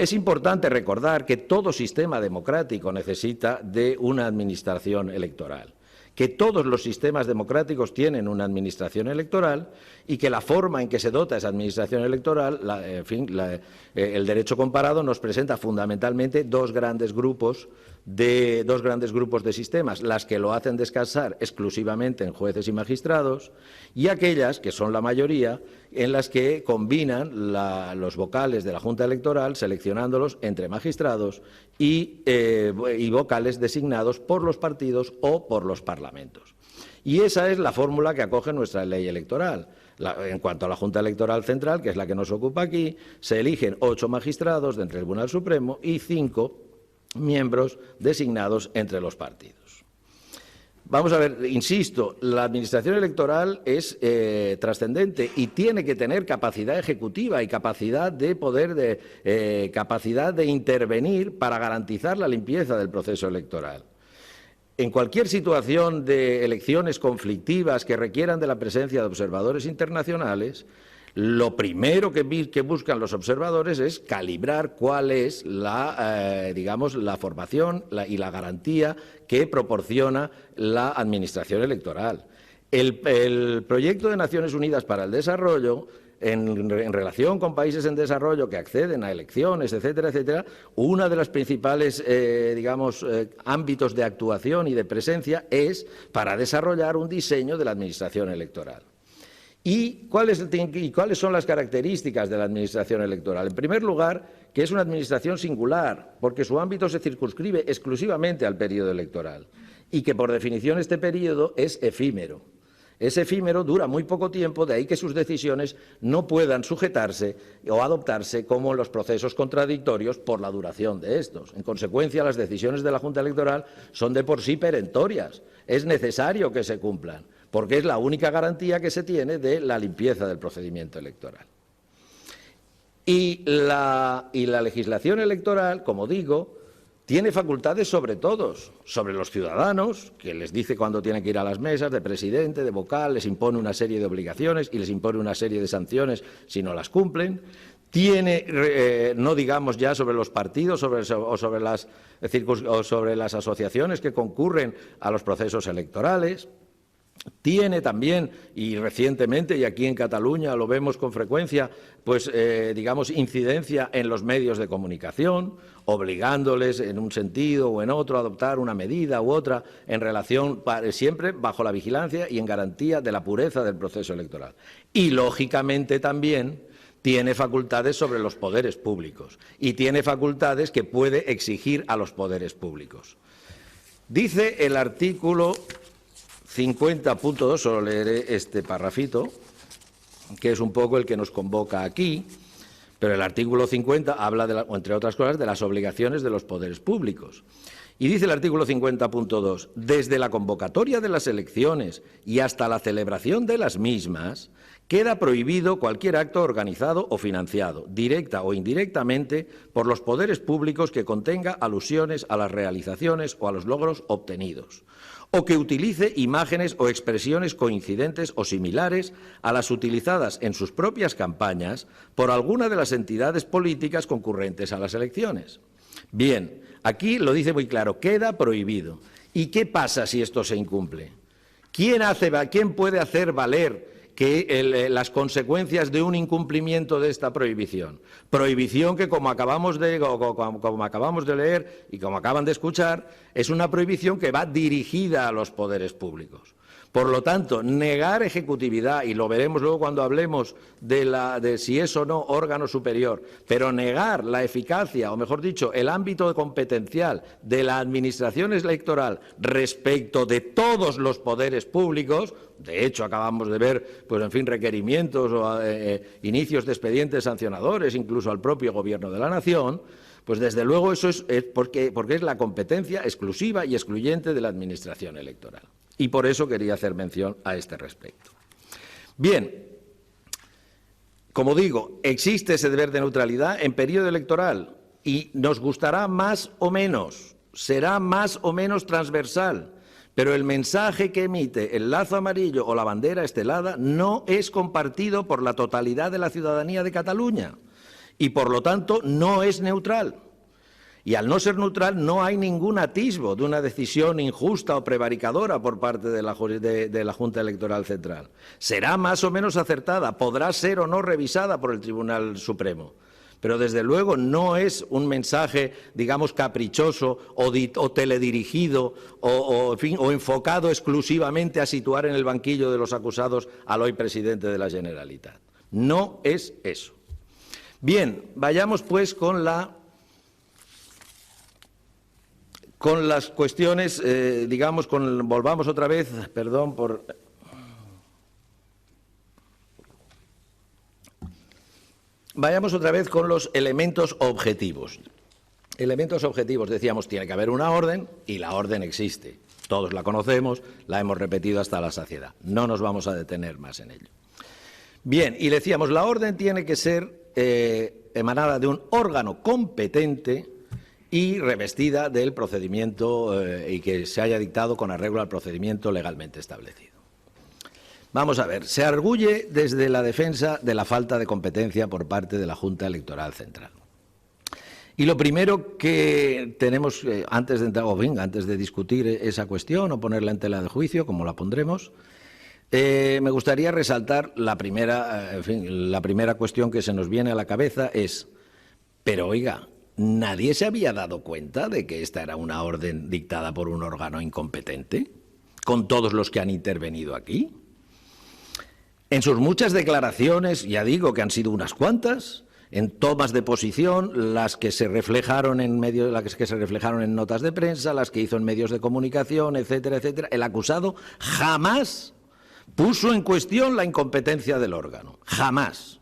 es importante recordar que todo sistema democrático necesita de una administración electoral, que todos los sistemas democráticos tienen una administración electoral y que la forma en que se dota esa administración electoral, el derecho comparado nos presenta fundamentalmente dos grandes grupos de sistemas, las que lo hacen descansar exclusivamente en jueces y magistrados y aquellas, que son la mayoría, en las que combinan los vocales de la Junta Electoral, seleccionándolos entre magistrados y vocales designados por los partidos o por los parlamentos. Y esa es la fórmula que acoge nuestra ley electoral. En cuanto a la Junta Electoral Central, que es la que nos ocupa aquí, se eligen 8 magistrados del Tribunal Supremo y 5 miembros designados entre los partidos. Vamos a ver, insisto, la administración electoral es trascendente y tiene que tener capacidad ejecutiva y capacidad de intervenir para garantizar la limpieza del proceso electoral. En cualquier situación de elecciones conflictivas que requieran de la presencia de observadores internacionales, lo primero que buscan los observadores es calibrar cuál es la formación y la garantía que proporciona la administración electoral. El proyecto de Naciones Unidas para el Desarrollo, en relación con países en desarrollo que acceden a elecciones, etcétera, etcétera, uno de los principales ámbitos de actuación y de presencia es para desarrollar un diseño de la administración electoral. ¿Y cuáles son las características de la administración electoral? En primer lugar, que es una administración singular, porque su ámbito se circunscribe exclusivamente al periodo electoral y que, por definición, este periodo es efímero. Es efímero, dura muy poco tiempo, de ahí que sus decisiones no puedan sujetarse o adoptarse como en los procesos contradictorios por la duración de estos. En consecuencia, las decisiones de la Junta Electoral son de por sí perentorias. Es necesario que se cumplan, porque es la única garantía que se tiene de la limpieza del procedimiento electoral. Y la legislación electoral, como digo, tiene facultades sobre todos, sobre los ciudadanos, que les dice cuándo tienen que ir a las mesas, de presidente, de vocal, les impone una serie de obligaciones y les impone una serie de sanciones si no las cumplen. Tiene, no digamos ya sobre los partidos o sobre las asociaciones que concurren a los procesos electorales. Tiene también, y recientemente, y aquí en Cataluña lo vemos con frecuencia, incidencia en los medios de comunicación, obligándoles en un sentido o en otro a adoptar una medida u otra en relación, siempre bajo la vigilancia y en garantía de la pureza del proceso electoral. Y, lógicamente, también tiene facultades sobre los poderes públicos y tiene facultades que puede exigir a los poderes públicos. Dice el artículo 50.2, solo leeré este parrafito, que es un poco el que nos convoca aquí, pero el artículo 50 habla, entre otras cosas, de las obligaciones de los poderes públicos. Y dice el artículo 50.2, desde la convocatoria de las elecciones y hasta la celebración de las mismas, queda prohibido cualquier acto organizado o financiado, directa o indirectamente, por los poderes públicos que contenga alusiones a las realizaciones o a los logros obtenidos, o que utilice imágenes o expresiones coincidentes o similares a las utilizadas en sus propias campañas por alguna de las entidades políticas concurrentes a las elecciones. Bien, aquí lo dice muy claro, queda prohibido. ¿Y qué pasa si esto se incumple? ¿Quién puede hacer valer las consecuencias de un incumplimiento de esta prohibición? Prohibición que, como acabamos de leer y como acaban de escuchar, es una prohibición que va dirigida a los poderes públicos. Por lo tanto, negar ejecutividad, y lo veremos luego cuando hablemos de si es o no órgano superior, pero negar la eficacia, o mejor dicho, el ámbito competencial de la administración electoral respecto de todos los poderes públicos, de hecho acabamos de ver, requerimientos o inicios de expedientes sancionadores, incluso al propio Gobierno de la Nación, pues desde luego eso es porque es la competencia exclusiva y excluyente de la administración electoral. Y por eso quería hacer mención a este respecto. Bien, como digo, existe ese deber de neutralidad en periodo electoral y nos gustará más o menos, será más o menos transversal, pero el mensaje que emite el lazo amarillo o la bandera estelada no es compartido por la totalidad de la ciudadanía de Cataluña. y, por lo tanto, no es neutral. Y al no ser neutral no hay ningún atisbo de una decisión injusta o prevaricadora por parte de la Junta Electoral Central. Será más o menos acertada, podrá ser o no revisada por el Tribunal Supremo, pero desde luego no es un mensaje, digamos, caprichoso o teledirigido en fin, o enfocado exclusivamente a situar en el banquillo de los acusados al hoy presidente de la Generalitat. No es eso. Bien, vayamos pues con las cuestiones, digamos, volvamos otra vez, perdón por... Vayamos otra vez con los elementos objetivos. Elementos objetivos, decíamos, tiene que haber una orden y la orden existe. Todos la conocemos, la hemos repetido hasta la saciedad. No nos vamos a detener más en ello. Bien, y decíamos, la orden tiene que ser emanada de un órgano competente y revestida del procedimiento y que se haya dictado con arreglo al procedimiento legalmente establecido. Vamos a ver, se arguye desde la defensa de la falta de competencia por parte de la Junta Electoral Central. Y lo primero que tenemos, antes de discutir esa cuestión o ponerla en tela de juicio, como la pondremos, me gustaría resaltar la primera cuestión que se nos viene a la cabeza es, pero oiga, ¿nadie se había dado cuenta de que esta era una orden dictada por un órgano incompetente, con todos los que han intervenido aquí? En sus muchas declaraciones, ya digo que han sido unas cuantas, en tomas de posición, las que se reflejaron en notas de prensa, las que hizo en medios de comunicación, etcétera, etcétera, el acusado jamás puso en cuestión la incompetencia del órgano, jamás.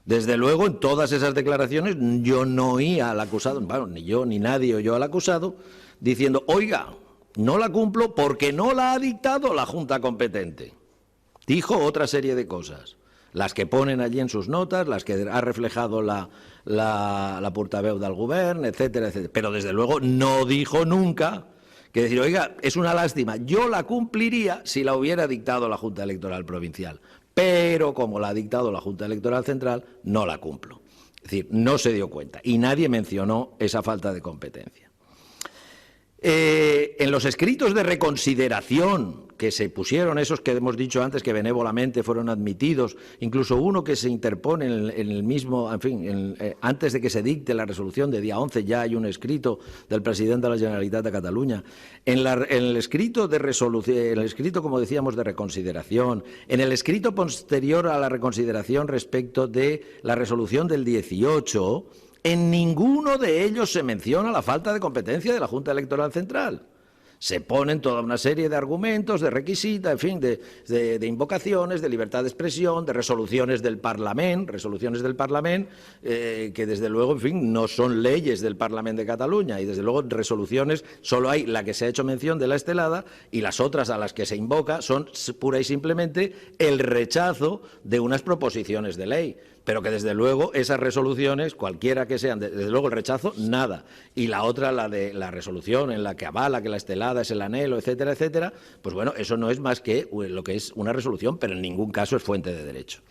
Desde luego, en todas esas declaraciones, yo no oía al acusado, bueno, ni yo ni nadie oyó al acusado, diciendo, oiga, no la cumplo porque no la ha dictado la Junta competente. Dijo otra serie de cosas, las que ponen allí en sus notas, las que ha reflejado la portaveu del Govern, etcétera, etcétera. Pero desde luego no dijo nunca que decir, oiga, es una lástima, yo la cumpliría si la hubiera dictado la Junta Electoral Provincial, pero como la ha dictado la Junta Electoral Central, no la cumplo. Es decir, no se dio cuenta y nadie mencionó esa falta de competencia. En los escritos de reconsideración que se pusieron, esos que hemos dicho antes que benévolamente fueron admitidos, incluso uno que se interpone en el mismo, en fin, antes de que se dicte la resolución de día 11, ya hay un escrito del presidente de la Generalitat de Cataluña. En el escrito de resolución, en el escrito, como decíamos, de reconsideración, en el escrito posterior a la reconsideración respecto de la resolución del 18, en ninguno de ellos se menciona la falta de competencia de la Junta Electoral Central. Se ponen toda una serie de argumentos, de requisitos, en fin, de invocaciones, de libertad de expresión, de resoluciones del Parlament, que desde luego, en fin, no son leyes del Parlament de Cataluña y desde luego resoluciones, solo hay la que se ha hecho mención de la estelada y las otras a las que se invoca son pura y simplemente el rechazo de unas proposiciones de ley. Pero que desde luego esas resoluciones, cualquiera que sean, desde luego el rechazo, nada. Y la otra, la de la resolución en la que avala que la estelada es el anhelo, etcétera, etcétera, pues bueno, eso no es más que lo que es una resolución, pero en ningún caso es fuente de derecho.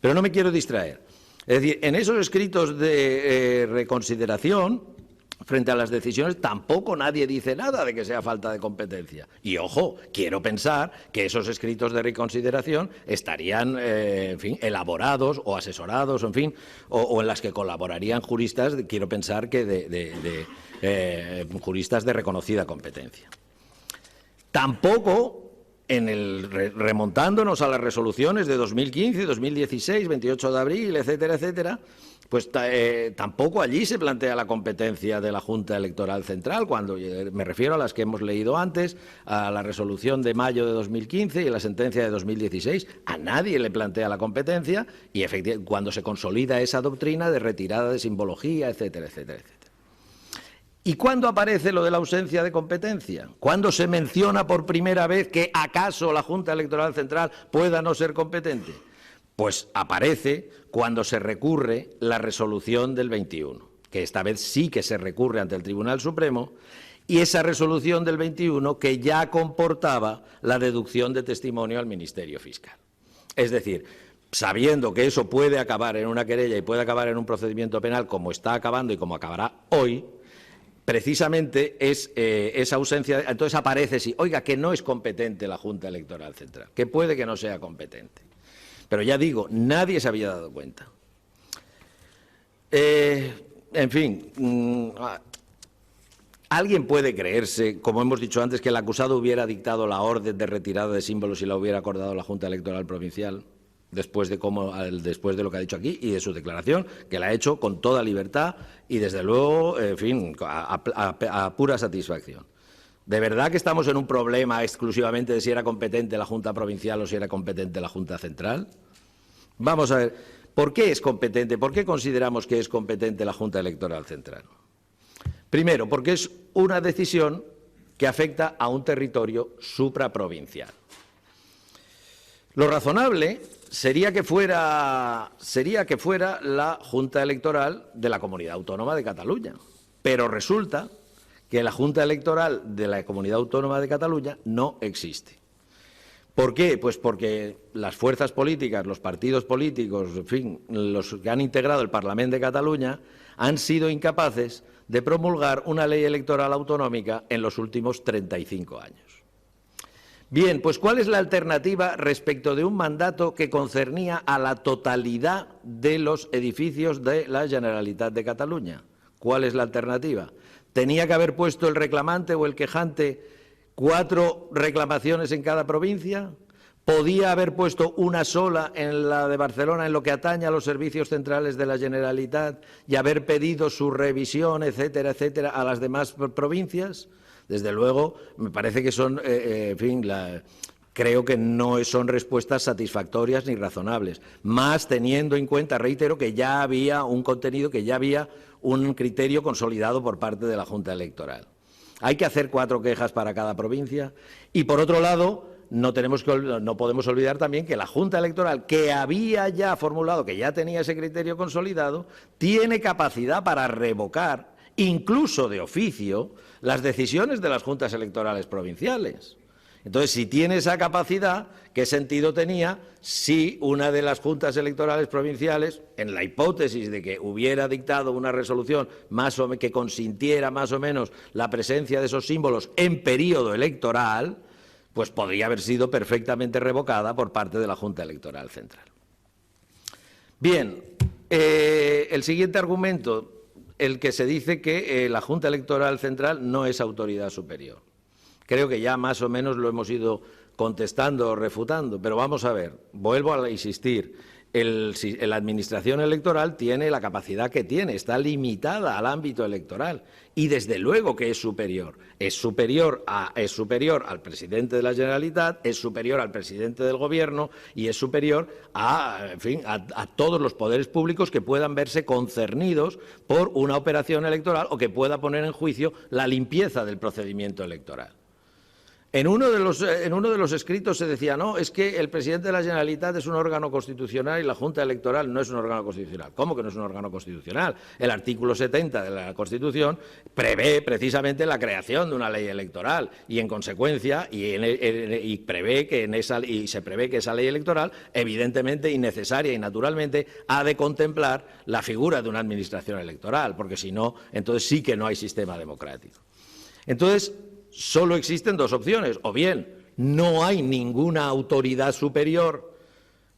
Pero no me quiero distraer. Es decir, en esos escritos de reconsideración, frente a las decisiones, tampoco nadie dice nada de que sea falta de competencia. Y, ojo, quiero pensar que esos escritos de reconsideración estarían, en fin, elaborados o asesorados, en fin, o en las que colaborarían juristas, quiero pensar que juristas de reconocida competencia. Tampoco, remontándonos a las resoluciones de 2015, 2016, 28 de abril, etcétera, etcétera, pues tampoco allí se plantea la competencia de la Junta Electoral Central, cuando me refiero a las que hemos leído antes, a la resolución de mayo de 2015 y a la sentencia de 2016. A nadie le plantea la competencia y efectivamente cuando se consolida esa doctrina de retirada de simbología, etcétera, etcétera, etcétera. ¿Y cuándo aparece lo de la ausencia de competencia? ¿Cuándo se menciona por primera vez que acaso la Junta Electoral Central pueda no ser competente? Pues aparece cuando se recurre la resolución del 21, que esta vez sí que se recurre ante el Tribunal Supremo, y esa resolución del 21 que ya comportaba la deducción de testimonio al Ministerio Fiscal. Es decir, sabiendo que eso puede acabar en una querella y puede acabar en un procedimiento penal, como está acabando y como acabará hoy, precisamente es esa ausencia. Entonces aparece, sí, oiga, que no es competente la Junta Electoral Central, que puede que no sea competente. Pero ya digo, nadie se había dado cuenta. En fin, ¿alguien puede creerse, como hemos dicho antes, que el acusado hubiera dictado la orden de retirada de símbolos y la hubiera acordado la Junta Electoral Provincial? Después de lo que ha dicho aquí y de su declaración, que la ha hecho con toda libertad y, desde luego, en fin, a pura satisfacción. ¿De verdad que estamos en un problema exclusivamente de si era competente la Junta Provincial o si era competente la Junta Central? Vamos a ver, ¿por qué es competente? ¿Por qué consideramos que es competente la Junta Electoral Central? Primero, porque es una decisión que afecta a un territorio supraprovincial. Lo razonable sería que fuera la Junta Electoral de la Comunidad Autónoma de Cataluña, pero resulta que la Junta Electoral de la Comunidad Autónoma de Cataluña no existe. ¿Por qué? Pues porque las fuerzas políticas, los partidos políticos, en fin, los que han integrado el Parlamento de Cataluña, han sido incapaces de promulgar una ley electoral autonómica en los últimos 35 años. Bien, pues ¿cuál es la alternativa respecto de un mandato que concernía a la totalidad de los edificios de la Generalitat de Cataluña? ¿Cuál es la alternativa? ¿Tenía que haber puesto el reclamante o el quejante 4 reclamaciones en cada provincia? ¿Podía haber puesto una sola en la de Barcelona en lo que atañe a los servicios centrales de la Generalitat y haber pedido su revisión, etcétera, etcétera, a las demás provincias? Desde luego, me parece que son, en fin, creo que no son respuestas satisfactorias ni razonables, más teniendo en cuenta, reitero, que ya había un contenido, que ya había un criterio consolidado por parte de la Junta Electoral. Hay que hacer 4 quejas para cada provincia y, por otro lado, no podemos olvidar también que la Junta Electoral, que había ya formulado, que ya tenía ese criterio consolidado, tiene capacidad para revocar, incluso de oficio, las decisiones de las juntas electorales provinciales. Entonces, si tiene esa capacidad, ¿qué sentido tenía si una de las juntas electorales provinciales, en la hipótesis de que hubiera dictado una resolución que consintiera más o menos la presencia de esos símbolos en periodo electoral, pues podría haber sido perfectamente revocada por parte de la Junta Electoral Central? Bien, el siguiente argumento, el que se dice que la Junta Electoral Central no es autoridad superior. Creo que ya más o menos lo hemos ido contestando o refutando, pero vamos a ver, vuelvo a insistir, la Administración electoral tiene la capacidad que tiene, está limitada al ámbito electoral y desde luego que es superior. Es superior al presidente de la Generalitat, es superior al presidente del Gobierno y es superior a todos los poderes públicos que puedan verse concernidos por una operación electoral o que pueda poner en juicio la limpieza del procedimiento electoral. En uno de los escritos se decía, no, es que el presidente de la Generalitat es un órgano constitucional y la Junta Electoral no es un órgano constitucional. ¿Cómo que no es un órgano constitucional? El artículo 70 de la Constitución prevé precisamente la creación de una ley electoral y, en consecuencia, se prevé que esa ley electoral, evidentemente y necesaria y naturalmente, ha de contemplar la figura de una administración electoral, porque si no, entonces sí que no hay sistema democrático. Entonces, solo existen 2 opciones, o bien no hay ninguna autoridad superior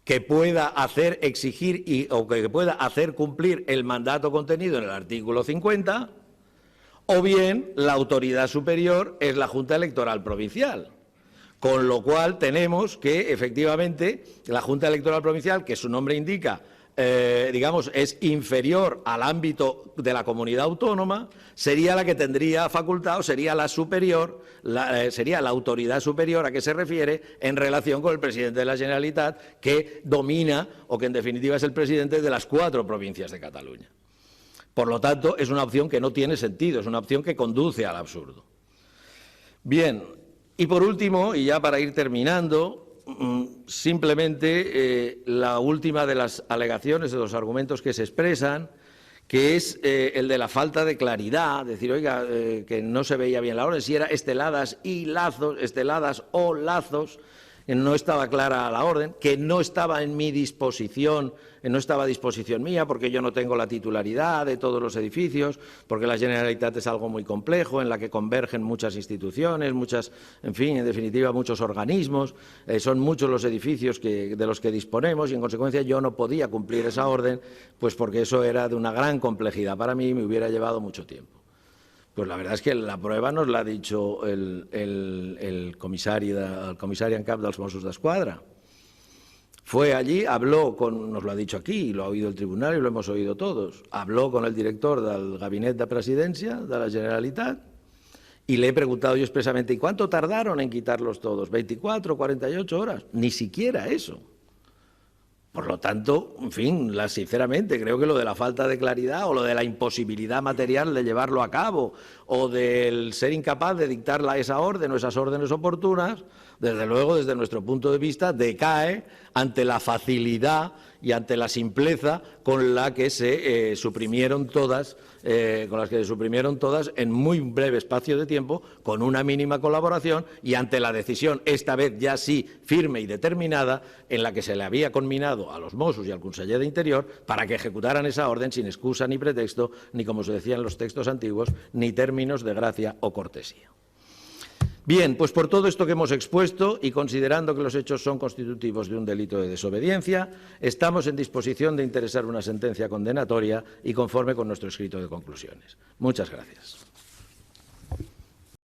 que pueda hacer exigir o que pueda hacer cumplir el mandato contenido en el artículo 50, o bien la autoridad superior es la Junta Electoral Provincial. Con lo cual tenemos que, efectivamente, la Junta Electoral Provincial, que su nombre indica, es inferior al ámbito de la comunidad autónoma, sería la que tendría facultad o sería la superior, sería la autoridad superior a que se refiere en relación con el presidente de la Generalitat, que domina o que en definitiva es el presidente de las 4 provincias de Cataluña. Por lo tanto, es una opción que no tiene sentido, es una opción que conduce al absurdo. Bien, y por último, y ya para ir terminando, simplemente la última de las alegaciones, de los argumentos que se expresan, que es el de la falta de claridad, decir, oiga, que no se veía bien la orden, si era esteladas o lazos, no estaba clara la orden, que no estaba en mi disposición, no estaba a disposición mía, porque yo no tengo la titularidad de todos los edificios, porque la Generalitat es algo muy complejo, en la que convergen muchas instituciones, en fin, en definitiva, muchos organismos, son muchos los edificios de los que disponemos y, en consecuencia, yo no podía cumplir esa orden, pues porque eso era de una gran complejidad para mí y me hubiera llevado mucho tiempo. Pues la verdad es que la prueba nos la ha dicho el comisario en cap dels Mossos d'Esquadra. Fue allí, nos lo ha dicho aquí, lo ha oído el tribunal y lo hemos oído todos, habló con el director del Gabinet de Presidencia de la Generalitat y le he preguntado yo expresamente, ¿y cuánto tardaron en quitarlos todos? ¿24, 48 horas? Ni siquiera eso. Por lo tanto, en fin, sinceramente, creo que lo de la falta de claridad o lo de la imposibilidad material de llevarlo a cabo o del ser incapaz de dictar esa orden o esas órdenes oportunas, desde luego, desde nuestro punto de vista, decae ante la facilidad y ante la simpleza con la que se suprimieron todas en muy breve espacio de tiempo, con una mínima colaboración y ante la decisión, esta vez ya sí firme y determinada, en la que se le había conminado a los Mossos y al conseller de Interior para que ejecutaran esa orden sin excusa ni pretexto, ni, como se decía en los textos antiguos, ni términos de gracia o cortesía. Bien, pues por todo esto que hemos expuesto y considerando que los hechos son constitutivos de un delito de desobediencia, estamos en disposición de interesar una sentencia condenatoria y conforme con nuestro escrito de conclusiones. Muchas gracias.